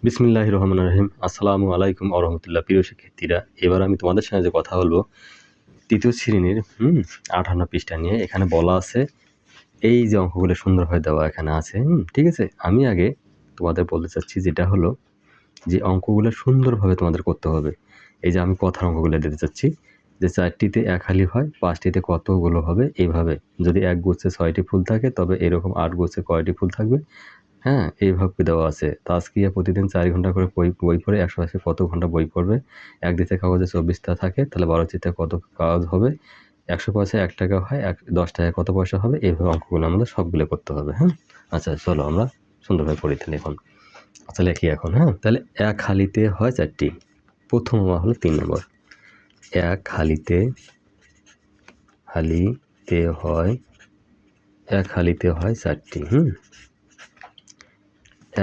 বিসমিল্লাহির রহমানির রহিম। আসসালামু আলাইকুম ওয়া রাহমাতুল্লাহ। প্রিয় শিক্ষার্থীরা, এবার আমি তোমাদের সাথে যে কথা বলবো তৃতীয় শ্রেণীর 58 পৃষ্ঠা নিয়ে। এখানে বলা আছে এই যে অঙ্কগুলো সুন্দরভাবে দেওয়া এখানে আছে। ঠিক আছে? আমি আগে তোমাদের বলতে চাচ্ছি যেটা হলো যে অঙ্কগুলো সুন্দরভাবে তোমাদের করতে হবে। এই যে আমি কথার অঙ্কগুলো দিতে চাচ্ছি যে 4টিতে 1 হালি হয়, 5টিতে কতগুলো হবে এইভাবে। যদি 1 গুচ্ছে 6টি ফুল থাকে তবে এরকম 8 গুচ্ছে কয়টি ফুল থাকবে? হ্যাঁ, এইভাবে দেওয়া আছে। তাসকিয়া প্রতিদিন 4 ঘন্টা করে বই পড়ে, 180 কত ঘন্টা বই পড়বে? ১ দিতে কাগজে 24 টা থাকে, তাহলে 12 চিতে কত কাগজ হবে? ১০০ পয়সায় ১ টাকা হয়, ১০ টাকায় কত পয়সা হবে? এইভাবে অঙ্কগুলো আমাদের সবগুলো করতে হবে, হ্যাঁ? আচ্ছা চলো আমরা সুন্দরভাবে পড়ি তাহলে এখন। আচ্ছা লেখি এখন, হ্যাঁ? তাহলে ১ হালিতে হয় 4টি। প্রথম আমার হলো ৩ নম্বর। ১ হালিতে হয় ১ হালিতে হয় 4টি,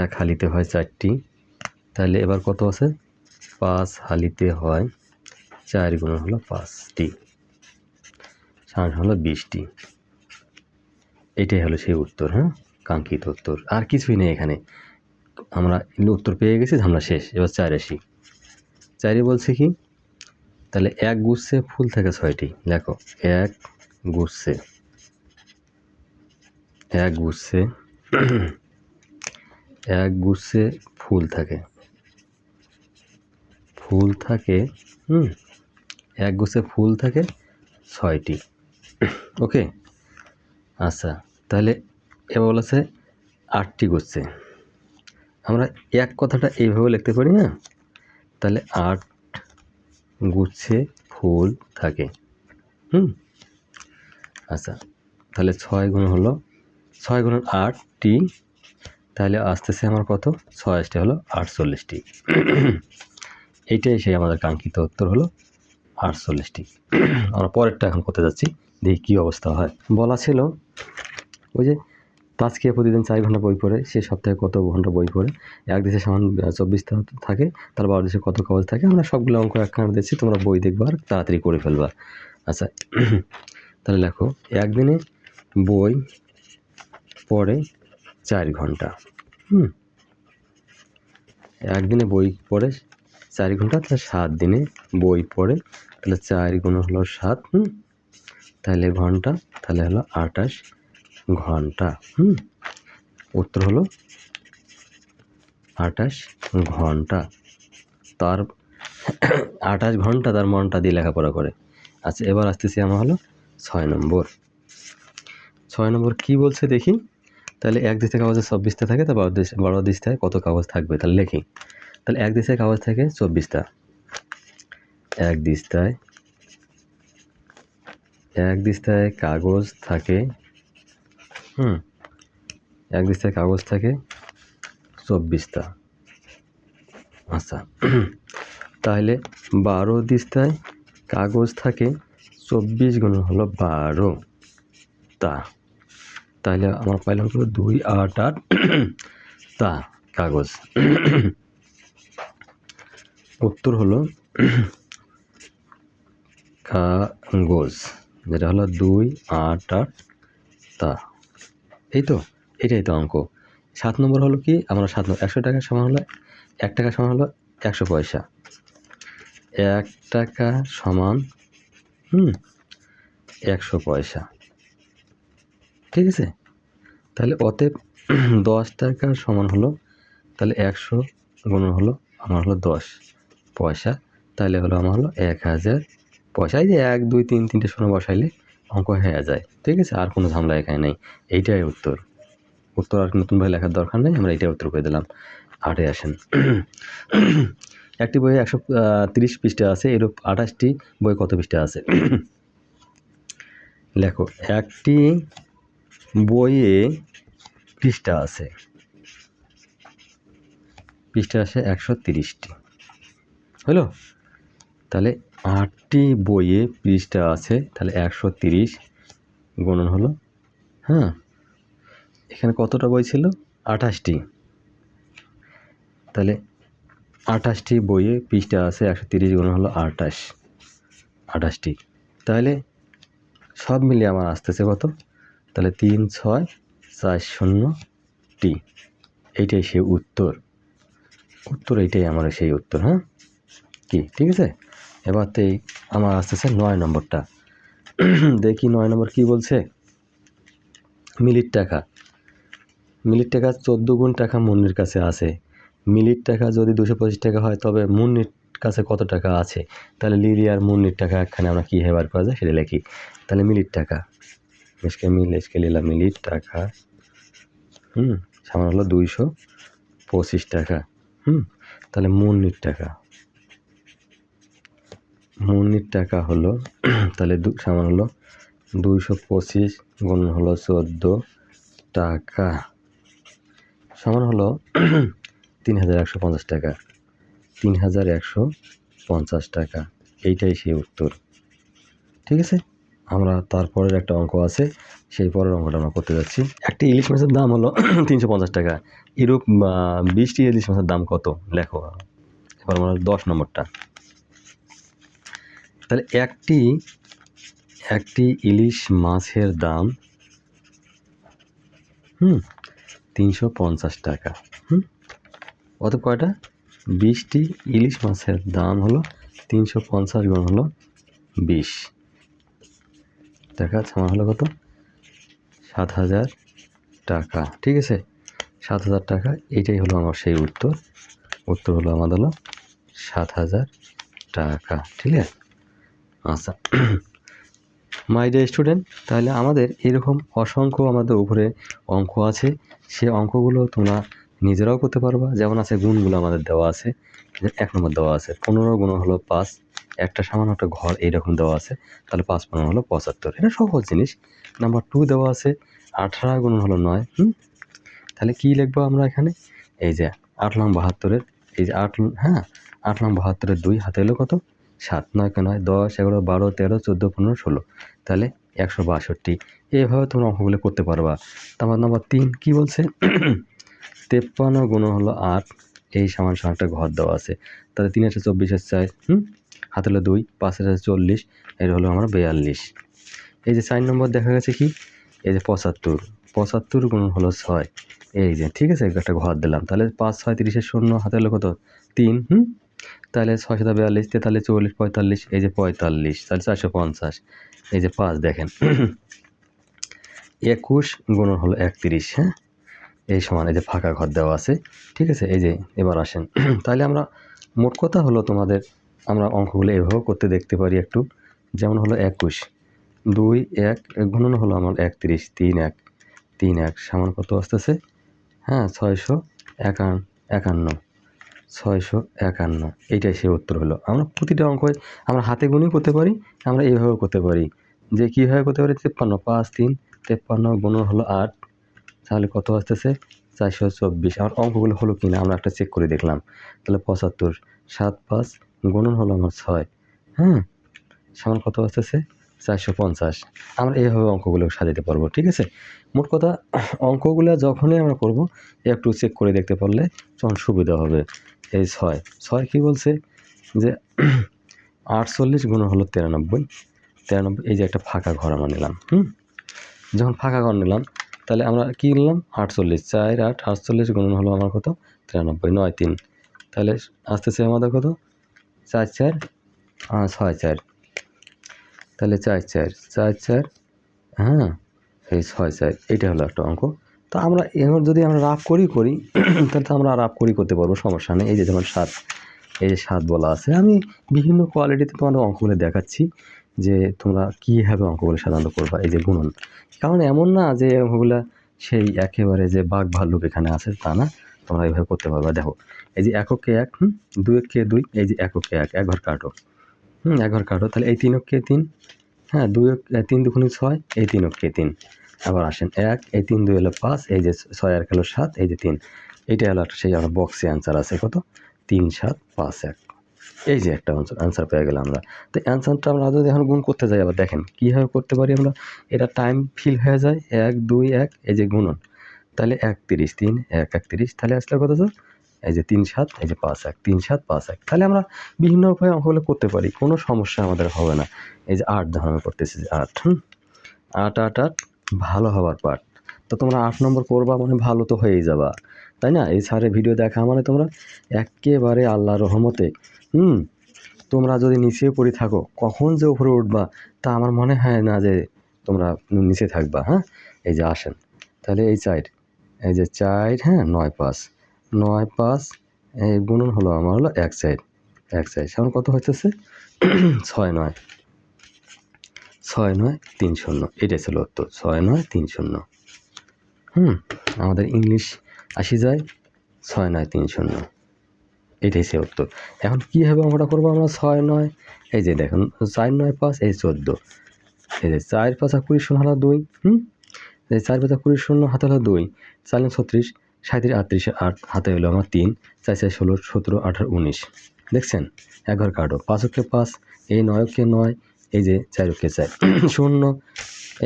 ১ হালিতে হয় 4টি। তাহলে এবার কত আছে? 5 হালিতে হয় 4 গুণন হলো 5টি, ষাট হলো 20টি। এটাই হলো সেই উত্তর, হ্যাঁ, কাঙ্ক্ষিত উত্তর। আর কিছুই নেই এখানে। আমরা উত্তর পেয়ে গেছি, ঝামেলা শেষ। এবার 4 আসি। 4 বলছে কি? তাহলে 1 গুচ্ছে ফুল থাকে 6টি। লেখো 1 গুচ্ছে 1 গুচ্ছে 1 গুচ্ছে ফুল থাকে 1 গুচ্ছে ফুল থাকে 6টি। ওকে, আচ্ছা তাহলে এবার বলেছে 8টি গুচ্ছে। আমরা এক কথাটা এইভাবে লিখতে পারি না? তাহলে 8 গুচ্ছে ফুল থাকে। আচ্ছা তাহলে 6 গুণ হলো 6 গুণন 8টি, তাহলে আসতেছে আমার কত? 6 হলো 48টি। এইটাই সেই আমাদের কাঙ্ক্ষিত উত্তর হলো 48টি। আমরা পরেরটা এখন করতে যাচ্ছি, দেখি কী অবস্থা হয়। বলা ছিল ওই যে তাসকিয়া প্রতিদিন 4 ঘন্টা বই পড়ে, সে সপ্তাহে কত ঘন্টা বই পড়ে? 1 দেশে সমান 24টা থাকে, তার 12 দেশে কত কাগজ থাকে? আমরা সবগুলো অঙ্ক একখানে দিচ্ছি, তোমরা বই দেখবা আর তাড়াতাড়ি করে ফেলবা। আচ্ছা তাহলে লেখো একদিনে বই পড়ে 4 ঘন্টা। একদিনে বই পড়ে 4 ঘন্টা, তাহলে 7 দিনে বই পড়ে, তাহলে 4 গুণ হলো 7, তাহলে ঘন্টা, তাহলে হলো 28 ঘন্টা। উত্তর হলো 28 ঘন্টা। তার 28 ঘন্টা তার মনটা দিয়ে লেখাপড়া করে। আচ্ছা এবার আসতেছি আমার হলো 6 নম্বর। 6 নম্বর কী বলছে দেখি? তাহলে 1 দিস্তায় কাগজে 24টা থাকে, তা 12 দিস্তায় কত কাগজ থাকবে? তাহলে লিখি। তাহলে 1 দিস্তায় কাগজ থাকে 24টা। 1 দিস্তায় কাগজ থাকে 1 দিস্তায় কাগজ থাকে 24টা। আচ্ছা তাহলে 12 দিস্তায় কাগজ থাকে 24 গুণ হলো 12টা। তাহলে আমার পাইলাম হলো 2, 8, 8 তা কাগজ। উত্তর হলো কাগজ, যেটা হলো 2, 8, 8 তা। এই তো, এটাই তো অঙ্ক। 7 নম্বর হলো কি? আমরা 7 নম্বর 100 টাকা সমান হলো 1 টাকা সমান হলো 100 পয়সা। 1 টাকা সমান 100 পয়সা, ঠিক আছে? তাহলে অতএব 10 টাকা সমান হলো, তাহলে 100 গুণন হলো আমার হলো 10 পয়সা, তাহলে হলো আমার হলো 1000 পয়সা। এই যে 1, 2, 3 তিনটে শূন্য বসাইলে অঙ্ক হয়ে যায়, ঠিক আছে? আর কোনো ঝামেলা এখানে নেই। এইটাই উত্তর। উত্তর আর নতুনভাবে লেখার দরকার নেই, আমরা এইটাই উত্তর করে দিলাম। 8-এ আসেন। একটি বইয়ে 130 পৃষ্ঠা আছে, এরূপ 28টি বই কত পৃষ্ঠা আছে? লেখো একটি বইয়ে পৃষ্ঠা আছে 130টি, হলো? তাহলে 8টি বইয়ে পৃষ্ঠা আছে, তাহলে 130 গুণন হলো, এখানে কতটা বই ছিল? 28টি। তাহলে 28টি বইয়ে পৃষ্ঠা আছে, 130 গুণন হলো 28টি। তাহলে সব মিলিয়ে আমার আসতেছে কত? তাহলে 3, 6, 4, 0টি। এইটাই সে উত্তর। উত্তর এইটাই আমার সেই উত্তর। হ্যাঁ, কি ঠিক আছে। এবার তো আমার আসতেছে 9 নম্বরটা। দেখি 9 নম্বর কি বলছে। মিলির টাকা। মিলির টাকা 14 গুণ টাকা মুন্নির কাছে আছে। মিলির টাকা যদি 225 টাকা হয় তবে মুন্নির কাছে কত টাকা আছে? তাহলে লিলি আর মুন্নির টাকা একখানে আমরা কী বার করা যায় সেটা লিখি। তাহলে মিলির টাকা, এসকে লিলা মিলির টাকা সমান হলো 225 টাকা। তাহলে মুন্নির টাকা হলো তাহলে সমান হলো 225 গুণ হলো 14 টাকা সমান হলো 3150 টাকা। 3150 টাকা, এইটাই সেই উত্তর। ঠিক আছে, আমরা তারপরের একটা অঙ্ক আছে, সেই পরের অঙ্কটা আমরা করতে যাচ্ছি। একটি ইলিশ মাছের দাম হলো 350 টাকা। এরূপ 20টি ইলিশ মাছের দাম কত লেখো। এবার আমরা 10 নম্বরটা। তাহলে একটি ইলিশ মাছের দাম 350 টাকা। অত কয়টা? 20টি ইলিশ মাছের দাম হলো 350 গুণ হলো 20 টাকা, সমান হলো কত? 7000 টাকা। ঠিক আছে, 7000 টাকা, এইটাই হলো আমার সেই উত্তর। উত্তর হলো আমাদের হলো 7000 টাকা। ঠিক আছে, আচ্ছা মাই ডিয়ার স্টুডেন্ট, তাহলে আমাদের এরকম অসংখ্য আমাদের উপরে অঙ্ক আছে। সে অঙ্কগুলো তোমরা নিজেরাও করতে পারবা। যেমন আছে গুণগুলো আমাদের দেওয়া আছে, 1 নম্বর দেওয়া আছে 15 গুণ হলো 5, একটা সামান্য একটা ঘর এইরকম দেওয়া আছে, তাহলে 5 15 হলো 75। এটা সহজ জিনিস। নাম্বার 2 দেওয়া আছে 18 গুণ হলো 9। তাহলে কি লিখবো আমরা এখানে? এই যে 8 লং 72-এর এই যে 8 লং 72-এর 2 হাতে এলো কত? 7, 9 কে 9, 10 11 12 13 14 15 16, তাহলে 162। এইভাবে তোমরা অঙ্কগুলো করতে পারবা। তারপর নাম্বার 3 কি বলছে? 53 গুণ হলো 8, এই সমান একটা ঘর দেওয়া আছে, তাহলে 3 আছে 24 4, হাতে হলো 2, 5 আছে 40, এর হলো আমার 42। এই যে 4 নম্বর দেখা গেছে কি? এই যে 75 গুণ হলো 6, এই যে ঠিক আছে, একটা ঘর দিলাম, তাহলে 5 6 30 0, হাতে হলো কত? 3, তাহলে 6 7 42, 43 44 45, এই যে 45, তাহলে 450। এই যে 5 দেখেন 21 গুণ হলো 31, এই সমান এই যে ফাঁকা ঘর দেওয়া আছে। ঠিক আছে, এই যে এবার আসেন। তাহলে আমরা মোট কথা হলো তোমাদের আমরা অঙ্কগুলো এভাবেও করতে দেখতে পারি একটু। যেমন হলো 21 2 1 গুণন হলো আমার 31 3 1 3 1 সমান কত আসতেছে? 651, এইটাই সেই উত্তর হলো। আমরা প্রতিটা অঙ্ক আমরা হাতে গুণেও করতে পারি, আমরা এইভাবেও করতে পারি। যে কীভাবে করতে পারি? 53 5 3 53 গুণন হলো 8, তাহলে কত আসতেছে? 424। আমার অঙ্কগুলো হলো কি না আমরা একটা চেক করে দেখলাম। তাহলে 75 7 5 গুণন হলো আমার 6, সমান কত আসতেছে? 450। আমরা এইভাবে অঙ্কগুলো সাজাতে পারবো। ঠিক আছে, মোট কথা অঙ্কগুলো যখনই আমরা করব একটু চেক করে দেখতে পারলে তখন সুবিধা হবে। এই 6 কি বলছে? যে 48 গুণ হলো 93, এই যে একটা ফাঁকা ঘর আমরা নিলাম। যখন ফাঁকা ঘর নিলাম তাহলে আমরা কী নিলাম? 48 4 8 48 গুণ হলো আমার কত? 93 9 3, তাহলে আসতেছে আমাদের কত? 4 4 6 4, তাহলে 4 4 4 4, এই 6 4, এইটা হলো একটা অঙ্ক। তো আমরা এবার যদি আমরা রাফ করি তাহলে তো আমরা রাফ করতে পারবো, সমস্যা নেই। এই যে যেমন 7, এই যে 7 বলা আছে। আমি বিভিন্ন কোয়ালিটিতে তোমাদের অঙ্কগুলো দেখাচ্ছি যে তোমরা কীভাবে অঙ্কগুলো সাধারণত করবা। এই যে গুণন, কারণ এমন না যে অঙ্কগুলো সেই একেবারে যে বাঘ ভাল্লুক এখানে আছে তা না, তোমরা এইভাবে করতে পারবা। দেখো এই যে এককে 1, 2 কে 2, এই যে এককে 1, এক ঘর কাটো, এক ঘর কাটো, তাহলে এই 3 কে 3, 2 3 2 6, এই 3 কে 3। আবার আসেন 1, এই 3 2 হলো 5, এই যে 6 আর হলো 7, এই যে 3, এইটা হলো একটা সেই আমার বক্সে অ্যান্সার আছে কত? 3 7 5 1, এই যে একটা অ্যান্সার পেয়ে গেলাম আমরা। তো অ্যান্সারটা আমরা যদি এখন গুণ করতে যাই, আবার দেখেন কীভাবে করতে পারি আমরা। এটা টাইম ফিল হয়ে যায়, 1 2 1, এই যে গুণন, তাহলে 31 3 1 31, তাহলে আসলে কত? এই যে 3 7, এই যে 5 1 3 7 5 1, তাহলে আমরা বিভিন্ন উপায়ে অঙ্কগুলো করতে পারি, কোনো সমস্যা আমাদের হবে না। এই যে 8 ধরনের আমি করতেছি, যে 8 8 8 8 ভালো হবার পাঠ। তো তোমরা 8 নম্বর করবা মানে ভালো তো হয়েই যাবা। তাই না? এই স্যারের ভিডিও দেখা মানে তোমরা একেবারে আল্লাহর রহমতে তোমরা যদি নিচে পড়ে থাকো, কখন যে উপরে উঠবা তা আমার মনে হয় না যে তোমরা নিচে থাকবা। হ্যাঁ, এই যে আসেন তাহলে এই যে 4, হ্যাঁ 9 5 9 5 এই গুণন হলো আমার হলো 1 4 সমান কত হইতেছে 6 9 6 9 3 0। এটাই ছিল উত্তর 6 9 3 0। আমাদের ইংলিশ আসি যায় 6 9 3 0। এটাই সে উত্তর। এখন কীভাবে অঙ্কটা করবো আমরা? 6 9 এই যে দেখুন 4 9 5 এই 14, এই যে 4 5 20 শূন্য হাতে 2, এই 4 5 20 শূন্য হাতে হলো 2, 4 36 37 38 8 হাতে হলো আমার 3, 4 4 16 17 18 19। দেখছেন? এক ঘর কাটো, 5 কে 5, এই 9 কে 9, এই যে 4 কে 4 শূন্য।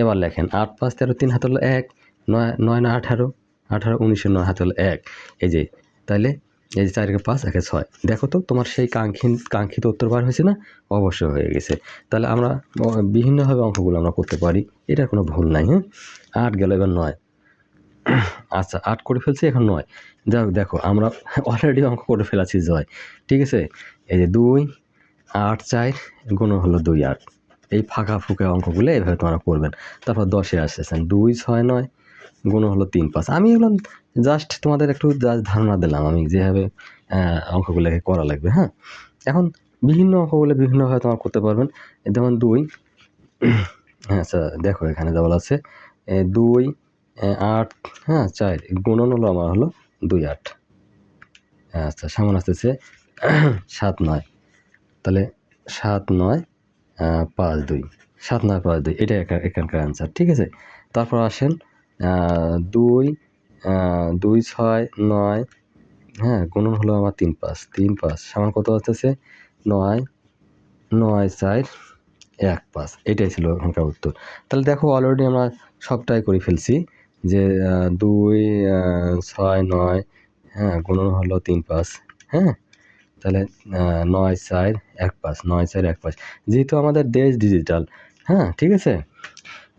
এবার লেখেন 8 5 13 3 হাতে হলো 1, 9 9 9 18 18 19 9 হাতে হলো 1। এই যে তাহলে এই যে 4 কে 5 1 6। দেখো তো তোমার সেই কাঙ্ক্ষিত উত্তর বার হয়েছে না? অবশ্যই হয়ে গেছে। তাহলে আমরা বিভিন্নভাবে অঙ্কগুলো আমরা করতে পারি, এটার কোনো ভুল নাই। 8 গেল, এবার 9। আচ্ছা 8 করে ফেলছি, এখন 9। দেখো আমরা অলরেডি অঙ্ক করে ফেলেছি জয়, ঠিক আছে? এই যে 2 8 4 গুণ হলো 2 8। এই ফাঁকা ফুঁকা অঙ্কগুলো এইভাবে তোমরা করবেন। তারপর 10-এ আসতেছেন 2 6 9 গুণ হলো 3 5। আমি এগুলো জাস্ট তোমাদের একটু ধারণা দিলাম আমি যেভাবে অঙ্কগুলোকে করা লাগবে। হ্যাঁ, এখন বিভিন্ন অঙ্কগুলো বিভিন্নভাবে তোমরা করতে পারবেন। যেমন 2 হ্যাঁ আচ্ছা দেখো এখানে যা বলা আছে 2 8 হ্যাঁ 4 গুণন হলো আমার হলো 2 8। আচ্ছা সামনে আসতেছে 7 9। তাহলে 7 9 5 2, 7 9 5 2, এটা এখানকার অ্যান্সার, ঠিক আছে? তারপর আসেন 2 2 6 9, হ্যাঁ গুণন হলো আমার 3 5 সমান কত আসতেছে 9 9 4 1 5। এটাই ছিল ওখানকার উত্তর। তাহলে দেখো অলরেডি আমরা সবটাই করে ফেলছি যে 2 6 9, হ্যাঁ গুণন হলো 3 5। হ্যাঁ, তাহলে 9 4 1 5 9 4 1 5। যেহেতু আমাদের দেশ ডিজিটাল, হ্যাঁ ঠিক আছে,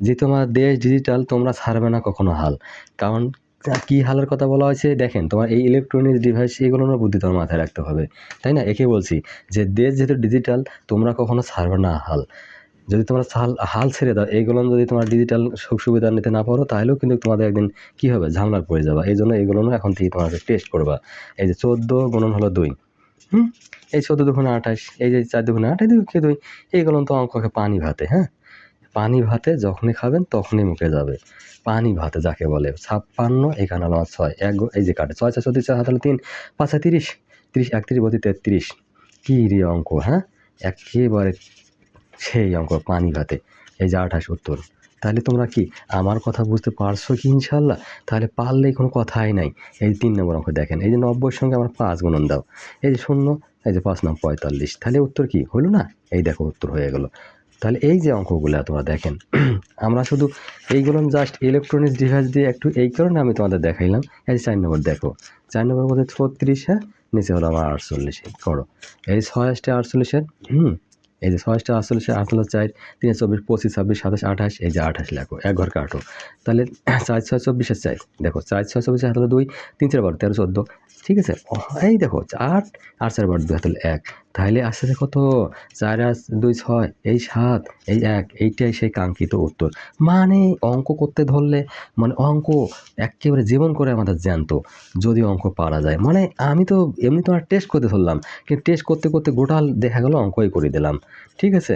যেহেতু আমাদের দেশ ডিজিটাল তোমরা ছাড়বে না কখনো হাল। কারণ কি হালের কথা বলা হয়েছে দেখেন, তোমার এই ইলেকট্রনিক্স ডিভাইস এগুলোর বুদ্ধি তোমার মাথায় রাখতে হবে, তাই না? একে বলছি যে দেশ যেহেতু ডিজিটাল তোমরা কখনো ছাড়বে না হাল। যদি তোমরা হাল ছেড়ে দাও, এইগুলো যদি তোমার ডিজিটাল সুখ সুবিধা নিতে না পারো তাহলেও কিন্তু তোমাদের একদিন কী হবে, ঝামেলায় পড়ে যাবে। এই জন্য এগুলো এখন থেকে তোমাকে টেস্ট করবা। এই যে 14 গুণন হলো 2, এই 14 2 28, এই যে 4 2 28 2 কে 2, এইগুলো তো অঙ্ককে পানি ভাতে। হ্যাঁ, পানি ভাতে যখনই খাবেন তখনই মুখে যাবে। পানি ভাতে যাকে বলে। 56 এখানে হলো 6 এই যে কাটে 6 4 34 4 হাতে হলো 3 5 30 30 31 32 33। কী রে অঙ্ক! হ্যাঁ, একেবারে সেই অঙ্ক পানি ভাতে। এই যে 28 উত্তর। তাহলে তোমরা কি আমার কথা বুঝতে পারছো কি ইনশাল্লাহ? তাহলে পারলেই কোনো কথাই নাই। এই 3 নম্বর অঙ্ক দেখেন, এই যে 90-এর সঙ্গে আমার 5 গুণন দাও, এই যে 0, এই যে 5 9 45। তাহলে উত্তর কি হলো না? এই দেখো উত্তর হয়ে গেল। তাহলে এই যে অঙ্কগুলো তোমরা দেখেন, আমরা শুধু এইগুলো জাস্ট ইলেকট্রনিক্স ডিভাইস দিয়ে একটু এই কারণে আমি তোমাদের দেখাইলাম। এই যে 4 নম্বর দেখো, 4 নম্বরের মধ্যে 36, হ্যাঁ নিচে হলো আমার 48 করো। এই 6 48-এর এই যে 6 48, 8 হলো 4, 3 24 25 26 27 28, এই যে 28 লেখো, এক ঘর কাটো। তাহলে 4 6 24-এর 4 দেখো, 4 6 24 হাত হলো 2, 3 4 12 13 14, ঠিক আছে? এই দেখো 8 8 4 12 হাত হলো 1। তাহলে আসছে কত? 4 8 2 6, এই 7, এই 1, এইটাই সেই কাঙ্ক্ষিত উত্তর। মানে অঙ্ক করতে ধরলে মানে অঙ্ক একেবারে জীবন করে আমাদের জ্যান্ত, যদি অঙ্ক পারা যায়। মানে আমি তো এমনি তোমার টেস্ট করতে ধরলাম, কিন্তু টেস্ট করতে করতে গোটাল দেখা গেল অঙ্কই করে দিলাম, ঠিক আছে?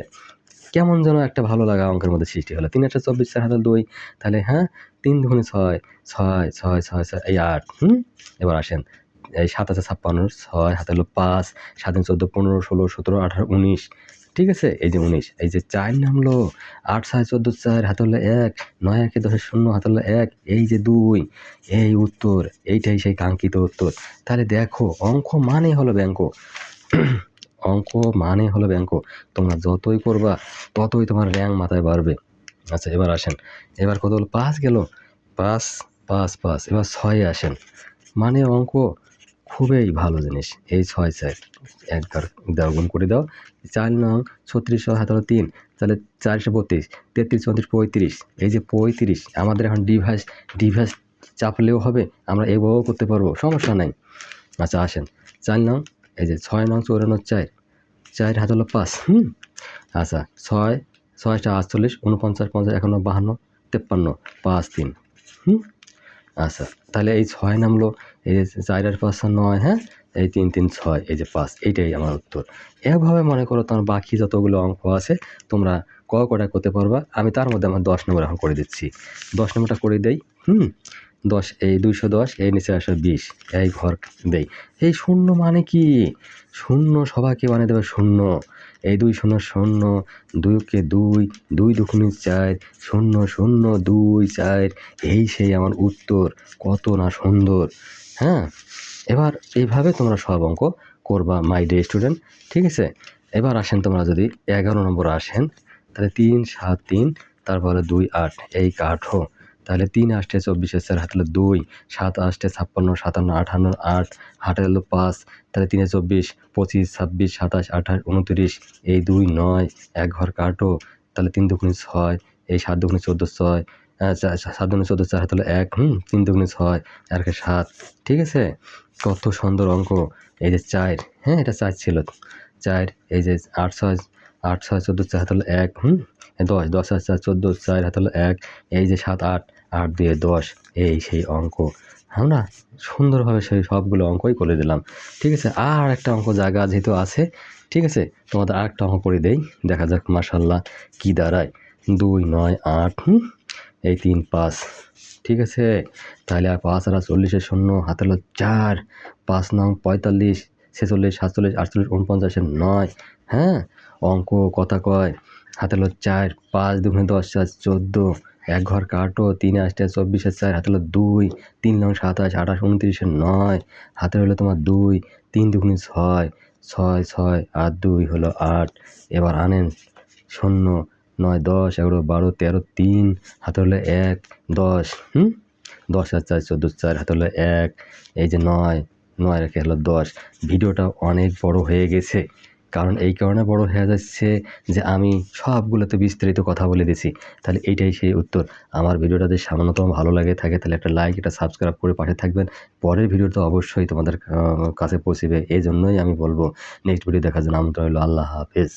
কেমন যেন একটা ভালো লাগা অঙ্কের মধ্যে সৃষ্টি হলো। 3 8 24 4 হাতে 2, তাহলে হ্যাঁ 3 2 6 6 6 6 6 এই 8। এবার আসেন এই 7 আছে 56, 6 হাতে হলো 5, 7 14 15 16 17 18 19, ঠিক আছে? এই যে 19, এই যে 4 নামলো, 8 6 14 4 হাতে হলো 1, 9 1 10 0 হাতে হলো 1, এই যে 2, এই উত্তর, এইটাই সেই কাঙ্ক্ষিত উত্তর। তাহলে দেখো অঙ্ক মানে হলো ব্যাঙ্ক, অঙ্ক মানে হলো ব্যাঙ্ক। তোমরা যতই করবা ততই তোমার র্যাঙ্ক মাথায় বাড়বে। আচ্ছা এবার আসেন, এবার কত হলো? 5 গেল, 5 5 5। এবার 6-এ আসেন, মানে অঙ্ক খুবই ভালো জিনিস। এই 6 4 একবার দাও, গুণ করে দাও। 4 নং 36 হাতে হলো 3, তাহলে 4 32 33 34 35, এই যে 35 আমাদের এখন ডিভাইস চাপলেও হবে, আমরা এভাবেও করতে পারবো, সমস্যা নাই। আচ্ছা আসেন 4 নং, এই যে 6 নং 54 4, 4 হাত হলো 5। আচ্ছা 6 6টা 48 49 50 51 52 53 5 3। আচ্ছা তাহলে এই 6 নামলো, এই যে 4 আর 5 9, হ্যাঁ, এই 3 3 6, এই যে 5, এইটাই আমার উত্তর। এভাবে মনে করো তোমার বাকি যতগুলো অঙ্ক আছে তোমরা কটা করতে পারবা। আমি তার মধ্যে আমার 10 নম্বর এখন করে দিচ্ছি। 10 নম্বরটা করে দেই। 10 এই 210, এই নিচে আসে 20, এই ঘর দেই। এই শূন্য মানে কি? শূন্য সবাইকে বানিয়ে দেবে শূন্য। এই 2 শূন্য শূন্য, 2কে 2, 2 দুগুণে 4, 0 0 2 4, এই সেই আমার উত্তর। কত না সুন্দর, হ্যাঁ। এবার এইভাবে তোমরা সব অঙ্ক করবা মাই ডে স্টুডেন্ট, ঠিক আছে। এবার আসেন তোমরা যদি 11 নম্বর আসেন, তাহলে 3 7 3, তারপরে 2 8, এই কাঠো। তাহলে 3 8 24, 4 হাতে হলো 2, 7 8 56 57 58 8, হাতে হলো 5, তাহলে 3 24, 25 26 27 28 29, এই 2 9, এক ঘর কাটো। তাহলে 3 দুগুণে 6, এই 7 দুগুণে 14 6, 7 দুগুণে 14, 4 হাতে হলো 1, 3 দুগুণে 6, আর 7, ঠিক আছে। কত সুন্দর অঙ্ক। এই যে 4, হ্যাঁ এটা 4 ছিল, 4, এই যে 8 6 14, 4 হাতে হলো 1, 10 10 আর 4 14, 4 হাতে হলো 1, এই যে 7 8 8 দিয়ে 10, এই সেই অঙ্ক। আমরা সুন্দরভাবে সেই সবগুলো অঙ্কই করে দিলাম, ঠিক আছে। আর একটা অঙ্ক জায়গা যেহেতু আছে, ঠিক আছে, তোমাদের আরেকটা অঙ্ক করে দেই, দেখা যাক মাশাআল্লাহ কি দাঁড়ায়। 2 9 8, এই 3 5, ঠিক আছে। তাহলে আর 5 আর 40 শূন্য, হাতে হলো 4, 5 9 45 46 47 48 49 9, হ্যাঁ। অঙ্ক কথা কয়, হাতে হলো 4, 5 দুগুণে 10 4 14, এক ঘর কাটো। 3 8 24, 4 হাতে হলো 2, 3 9 27 28 29 9, হাতে হলো তোমার 2, 3 দুগুণে 6 6 6 আর 2 হলো 8। এবার আনেন 0 9 10 11 12 13 3, হাতে হলো 1 10, 10 আর 4 14, 4 হাতে হলো 1, এই যে 9 9 রেখে হলো 10। ভিডিওটা অনেক বড় হয়ে গেছে, কারণ এই কারণে বড় হয়ে যাচ্ছে যে আমি সবগুলোতে বিস্তারিত কথা বলে দিছি। তাহলে এইটাই সেই উত্তর। আমার ভিডিওটা যদি সামান্যতম ভালো লাগে থাকে তাহলে একটা লাইক, একটা সাবস্ক্রাইব করে পাশে থাকবেন। পরের ভিডিওটা অবশ্যই তোমাদের কাছে পৌঁছবে, এই জন্যই আমি বলবো নেক্সট ভিডিও দেখার জন্য আমন্ত্রণ রইল। আল্লাহ হাফেজ।